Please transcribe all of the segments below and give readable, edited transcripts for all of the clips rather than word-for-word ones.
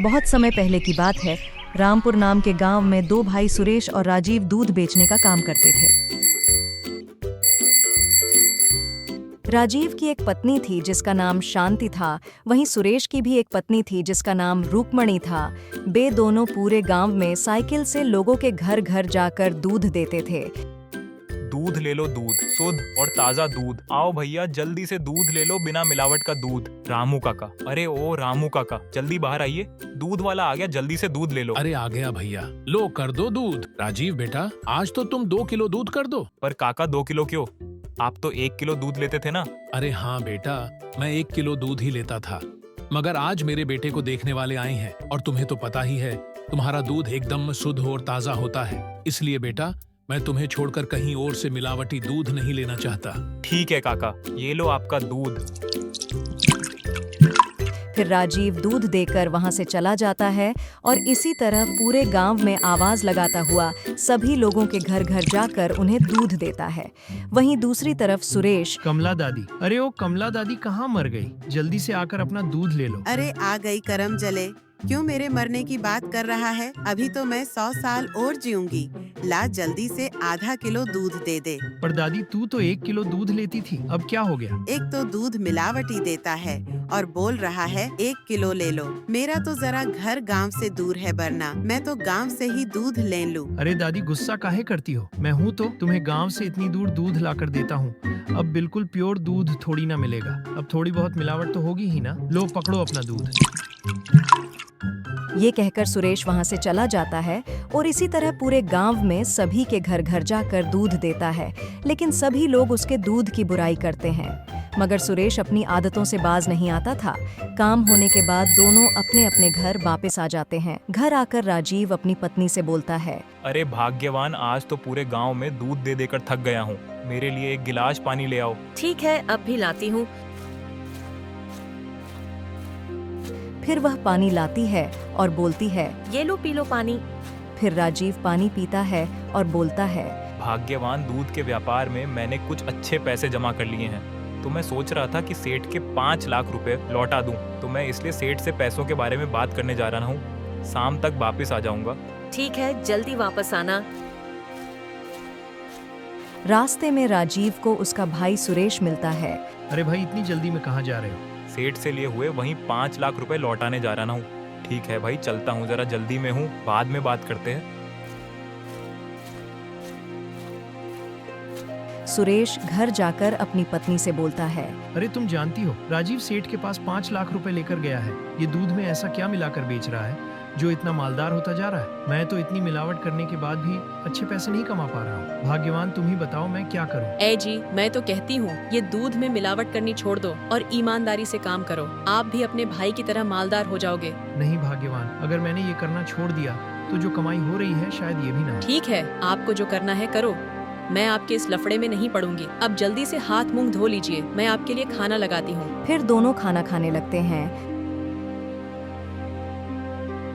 बहुत समय पहले की बात है। रामपुर नाम के गांव में दो भाई सुरेश और राजीव दूध बेचने का काम करते थे। राजीव की एक पत्नी थी जिसका नाम शांति था। वहीं सुरेश की भी एक पत्नी थी जिसका नाम रूपमणि था। वे दोनों पूरे गांव में साइकिल से लोगों के घर घर जाकर दूध देते थे। दूध ले लो, दूध शुद्ध और ताजा दूध। आओ भैया, जल्दी से दूध ले लो, बिना मिलावट का दूध। रामू काका, अरे ओ रामू काका, जल्दी बाहर आइए, दूध वाला आ गया, जल्दी से दूध ले लो। अरे आ गया भैया, लो कर दो दूध। राजीव बेटा, आज तो तुम 2 किलो दूध कर दो। पर काका 2 किलो क्यों? आप तो 1 किलो दूध लेते थे ना। अरे हाँ बेटा, मैं 1 किलो दूध ही लेता था, मगर आज मेरे बेटे को देखने वाले आए हैं और तुम्हें तो पता ही है तुम्हारा दूध एकदम शुद्ध और ताजा होता है। इसलिए बेटा, मैं तुम्हें छोड़कर कहीं और से मिलावटी दूध नहीं लेना चाहता। ठीक है काका, ये लो आपका दूध। फिर राजीव दूध देकर वहां से चला जाता है और इसी तरह पूरे गांव में आवाज लगाता हुआ सभी लोगों के घर घर जाकर उन्हें दूध देता है। वहीं दूसरी तरफ सुरेश, कमला दादी, अरे ओ कमला दादी कहाँ मर गई? जल्दी से आकर अपना दूध ले लो। अरे आ गई करम जले, क्यों मेरे मरने की बात कर रहा है? अभी तो मैं 100 साल और जीऊंगी। ला जल्दी से आधा किलो दूध दे दे। पर दादी, तू तो 1 किलो दूध लेती थी, अब क्या हो गया? एक तो दूध मिलावटी देता है और बोल रहा है 1 किलो ले लो। मेरा तो जरा घर गांव से दूर है वरना मैं तो गांव से ही दूध ले लूं। अरे दादी, गुस्सा काहे करती हो? मैं हूँ तो तुम्हें गांव से इतनी दूर दूध लाकर देता हूँ। अब बिल्कुल प्योर दूध थोड़ी ना मिलेगा, अब थोड़ी बहुत मिलावट तो होगी ही ना। लो पकड़ो अपना दूध। ये कहकर सुरेश वहां से चला जाता है और इसी तरह पूरे गांव में सभी के घर घर जाकर दूध देता है। लेकिन सभी लोग उसके दूध की बुराई करते हैं, मगर सुरेश अपनी आदतों से बाज नहीं आता था। काम होने के बाद दोनों अपने अपने घर वापस आ जाते हैं। घर आकर राजीव अपनी पत्नी से बोलता है, अरे भाग्यवान, आज तो पूरे गांव में दूध दे देकर थक गया हूँ। मेरे लिए एक गिलास पानी ले आओ। ठीक है, अब भी लाती हूँ। फिर वह पानी लाती है और बोलती है, ये लो पी लो पानी। फिर राजीव पानी पीता है और बोलता है, भाग्यवान, दूध के व्यापार में मैंने कुछ अच्छे पैसे जमा कर लिए हैं। तो मैं सोच रहा था कि सेठ के 5 लाख रुपए लौटा दूं, तो मैं इसलिए सेठ से पैसों के बारे में बात करने जा रहा हूँ। शाम तक वापस आ जाऊंगा। ठीक है, जल्दी वापस आना। रास्ते में राजीव को उसका भाई सुरेश मिलता है। अरे भाई, इतनी जल्दी में कहाँ जा रहे हो? सेठ से लिए हुए वहीं 5 लाख रुपए लौटाने जा रहा हूँ। ठीक है भाई, चलता हूँ, जरा जल्दी में हूँ, बाद में बात करते हैं। सुरेश घर जाकर अपनी पत्नी से बोलता है, अरे तुम जानती हो, राजीव सेठ के पास 5 लाख रुपए लेकर गया है। ये दूध में ऐसा क्या मिलाकर बेच रहा है जो इतना मालदार होता जा रहा है? मैं तो इतनी मिलावट करने के बाद भी अच्छे पैसे नहीं कमा पा रहा हूँ। भाग्यवान, तुम ही बताओ मैं क्या करूँ? ए जी, मैं तो कहती हूँ ये दूध में मिलावट करनी छोड़ दो और ईमानदारी से काम करो। आप भी अपने भाई की तरह मालदार हो जाओगे। नहीं भाग्यवान, अगर मैंने ये करना छोड़ दिया तो जो कमाई हो रही है शायद ये भी ना हो। ठीक है, आपको जो करना है करो, मैं आपके इस लफड़े में नहीं पड़ूंगी। अब जल्दी से हाथ मुंह धो लीजिए, मैं आपके लिए खाना लगाती हूँ। फिर दोनों खाना खाने लगते हैं।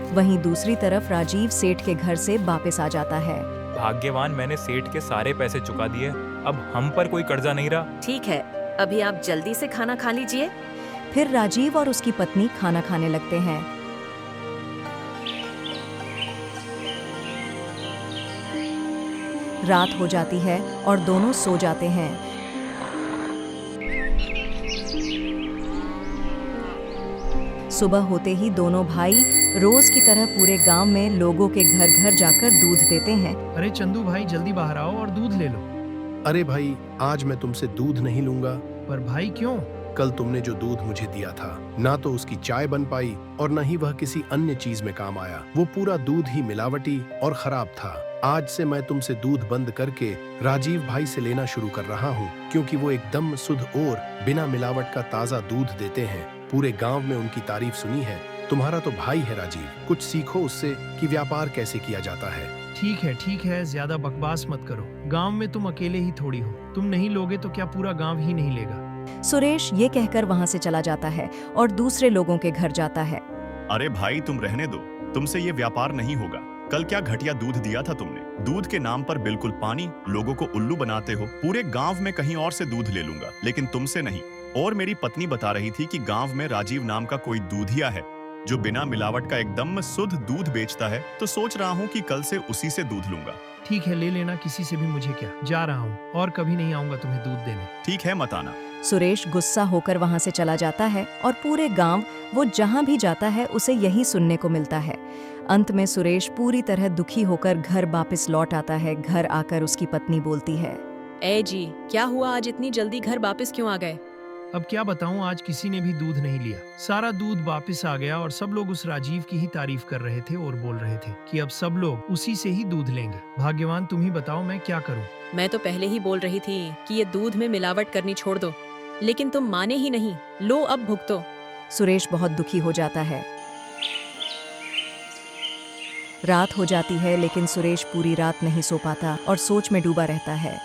वहीं दूसरी तरफ राजीव सेठ के घर से वापस आ जाता है। भाग्यवान, मैंने सेठ के सारे पैसे चुका दिए, अब हम पर कोई कर्जा नहीं रहा। ठीक है, अभी आप जल्दी से खाना खा लीजिए। फिर राजीव और उसकी पत्नी खाना खाने लगते हैं। रात हो जाती है और दोनों सो जाते हैं। सुबह होते ही दोनों भाई रोज की तरह पूरे गांव में लोगों के घर घर जाकर दूध देते हैं। अरे चंदू भाई, जल्दी बाहर आओ और दूध ले लो। अरे भाई, आज मैं तुमसे दूध नहीं लूंगा। पर भाई क्यों? कल तुमने जो दूध मुझे दिया था, ना तो उसकी चाय बन पाई और न ही वह किसी अन्य चीज में काम आया। वो पूरा दूध ही मिलावटी और खराब था। आज से मैं तुमसे दूध बंद करके राजीव भाई से लेना शुरू कर रहा हूँ, क्योंकि वो एकदम शुद्ध और बिना मिलावट का ताजा दूध देते हैं। पूरे गांव में उनकी तारीफ सुनी है। तुम्हारा तो भाई है राजीव, कुछ सीखो उससे कि व्यापार कैसे किया जाता है। ठीक है, ज्यादा बकवास मत करो। गांव में तुम अकेले ही थोड़ी हो, तुम नहीं लोगे तो क्या पूरा गांव ही नहीं लेगा? सुरेश ये कहकर वहां से चला जाता है और दूसरे लोगों के घर जाता है। अरे भाई, तुम रहने दो, तुमसे ये व्यापार नहीं होगा। कल क्या घटिया दूध दिया था तुमने। दूध के नाम पर बिल्कुल पानी, लोगों को उल्लू बनाते हो। पूरे गांव में कहीं और से दूध ले लूंगा, लेकिन तुमसे नहीं। और मेरी पत्नी बता रही थी कि गांव में राजीव नाम का कोई दूधिया है। जो बिना मिलावट का एकदम शुद्ध दूध बेचता है, तो सोच रहा हूँ कि कल से उसी से दूध लूंगा। ठीक है, ले लेना, किसी से भी मुझे क्या, जा रहा हूँ और कभी नहीं आऊंगा तुम्हें दूध देने। ठीक है, मत आना। सुरेश गुस्सा होकर वहां से चला जाता है और पूरे गांव वो जहां भी जाता है उसे यही सुनने को मिलता है। अंत में सुरेश पूरी तरह दुखी होकर घर वापस लौट आता है। घर आकर उसकी पत्नी बोलती है, ए जी, क्या हुआ, आज इतनी जल्दी घर वापस क्यों आ गए? अब क्या बताऊं, आज किसी ने भी दूध नहीं लिया। सारा दूध वापस आ गया और सब लोग उस राजीव की ही तारीफ कर रहे थे और बोल रहे थे कि अब सब लोग उसी से ही दूध लेंगे। भाग्यवान, तुम ही बताओ मैं क्या करूं। मैं तो पहले ही बोल रही थी कि ये दूध में मिलावट करनी छोड़ दो, लेकिन तुम माने ही नहीं। लो, अब भुगतो। सुरेश बहुत दुखी हो जाता है। रात हो जाती है लेकिन सुरेश पूरी रात नहीं सो पाता और सोच में डूबा रहता है।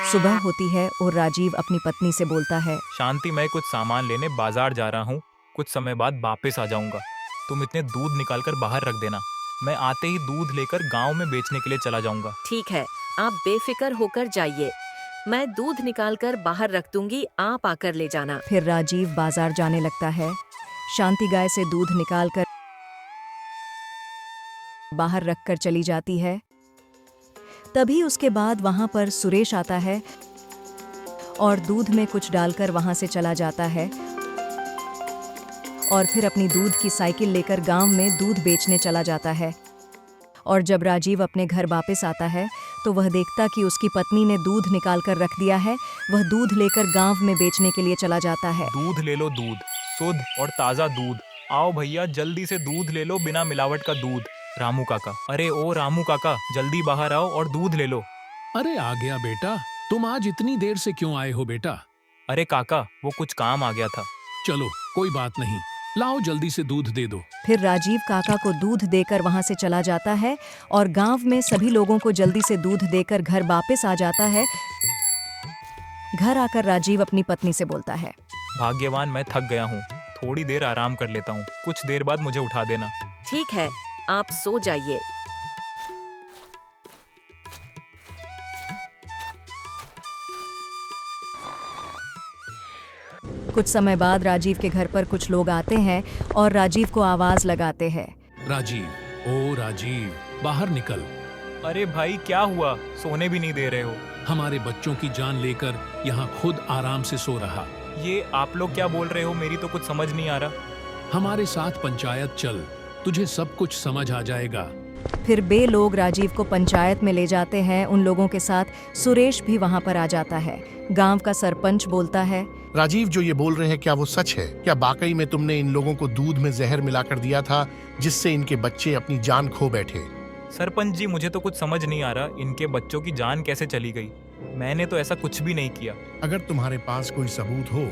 सुबह होती है और राजीव अपनी पत्नी से बोलता है, शांति, मैं कुछ सामान लेने बाजार जा रहा हूँ, कुछ समय बाद वापस आ जाऊंगा। तुम इतने दूध निकाल कर बाहर रख देना, मैं आते ही दूध लेकर गांव में बेचने के लिए चला जाऊंगा। ठीक है, आप बेफिक्र होकर जाइए, मैं दूध निकाल कर बाहर रख दूंगी, आप आकर ले जाना। फिर राजीव बाजार जाने लगता है। शांति गाय से दूध निकाल कर बाहर रखकर चली जाती है। तभी उसके बाद वहां पर सुरेश आता है और दूध में कुछ डालकर वहां से चला जाता है और फिर अपनी दूध की साइकिल लेकर गांव में दूध बेचने चला जाता है। और जब राजीव अपने घर वापस आता है तो वह देखता कि उसकी पत्नी ने दूध निकाल कर रख दिया है। वह दूध लेकर गांव में बेचने के लिए चला जाता है। दूध ले लो, दूध शुद्ध और ताज़ा दूध। आओ भैया, जल्दी से दूध ले लो, बिना मिलावट का दूध। रामू काका, अरे ओ रामू काका, जल्दी बाहर आओ और दूध ले लो। अरे आ गया बेटा, तुम आज इतनी देर से क्यों आए हो बेटा? अरे काका, वो कुछ काम आ गया था। चलो कोई बात नहीं, लाओ जल्दी से दूध दे दो। फिर राजीव काका को दूध देकर वहां से चला जाता है और गांव में सभी लोगों को जल्दी से दूध देकर घर वापस आ जाता है। घर आकर राजीव अपनी पत्नी से बोलता है, भाग्यवान, मैं थक गया हूँ, थोड़ी देर आराम कर लेता हूँ, कुछ देर बाद मुझे उठा देना। ठीक है, आप सो जाइए। कुछ समय बाद राजीव के घर पर कुछ लोग आते हैं और राजीव को आवाज लगाते हैं, राजीव, ओ राजीव, बाहर निकल। अरे भाई, क्या हुआ? सोने भी नहीं दे रहे हो। हमारे बच्चों की जान लेकर यहाँ खुद आराम से सो रहा। ये आप लोग क्या बोल रहे हो? मेरी तो कुछ समझ नहीं आ रहा। हमारे साथ पंचायत चल, तुझे सब कुछ समझ आ जाएगा। फिर बे लोग राजीव को पंचायत में ले जाते हैं। उन लोगों के साथ सुरेश भी वहां पर आ जाता है। गांव का सरपंच बोलता है, राजीव, जो ये बोल रहे हैं क्या वो सच है? क्या वाकई में तुमने इन लोगों को दूध में जहर मिलाकर दिया था जिससे इनके बच्चे अपनी जान खो बैठे? सरपंच जी, मुझे तो कुछ समझ नहीं आ रहा, इनके बच्चों की जान कैसे चली गई? मैंने तो ऐसा कुछ भी नहीं किया। अगर तुम्हारे पास कोई सबूत हो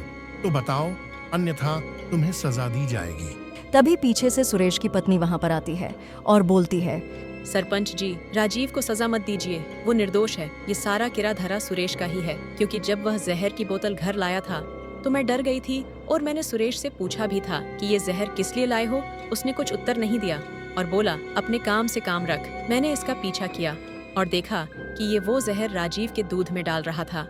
तो बताओ, अन्यथा तुम्हें सजा दी जाएगी। तभी पीछे से सुरेश की पत्नी वहां पर आती है और बोलती है, सरपंच जी, राजीव को सजा मत दीजिए, वो निर्दोष है। ये सारा किरा धरा सुरेश का ही है, क्योंकि जब वह जहर की बोतल घर लाया था तो मैं डर गई थी और मैंने सुरेश से पूछा भी था कि ये जहर किस लिए लाए हो। उसने कुछ उत्तर नहीं दिया और बोला, अपने काम से काम रख। मैंने इसका पीछा किया और देखा कि ये वो जहर राजीव के दूध में डाल रहा था।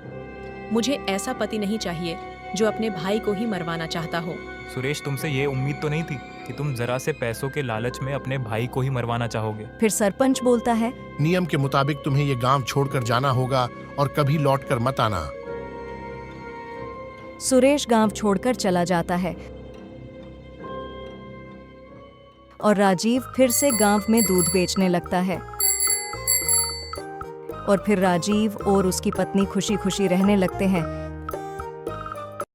मुझे ऐसा पति नहीं चाहिए जो अपने भाई को ही मरवाना चाहता हो। सुरेश, तुमसे ये उम्मीद तो नहीं थी कि तुम जरा से पैसों के लालच में अपने भाई को ही मरवाना चाहोगे। फिर सरपंच बोलता है, नियम के मुताबिक तुम्हें ये गांव छोड़कर जाना होगा और कभी लौटकर मत आना। सुरेश गांव छोड़कर चला जाता है और राजीव फिर से गांव में दूध बेचने लगता है। और फिर राजीव और उसकी पत्नी खुशी खुशी रहने लगते हैं।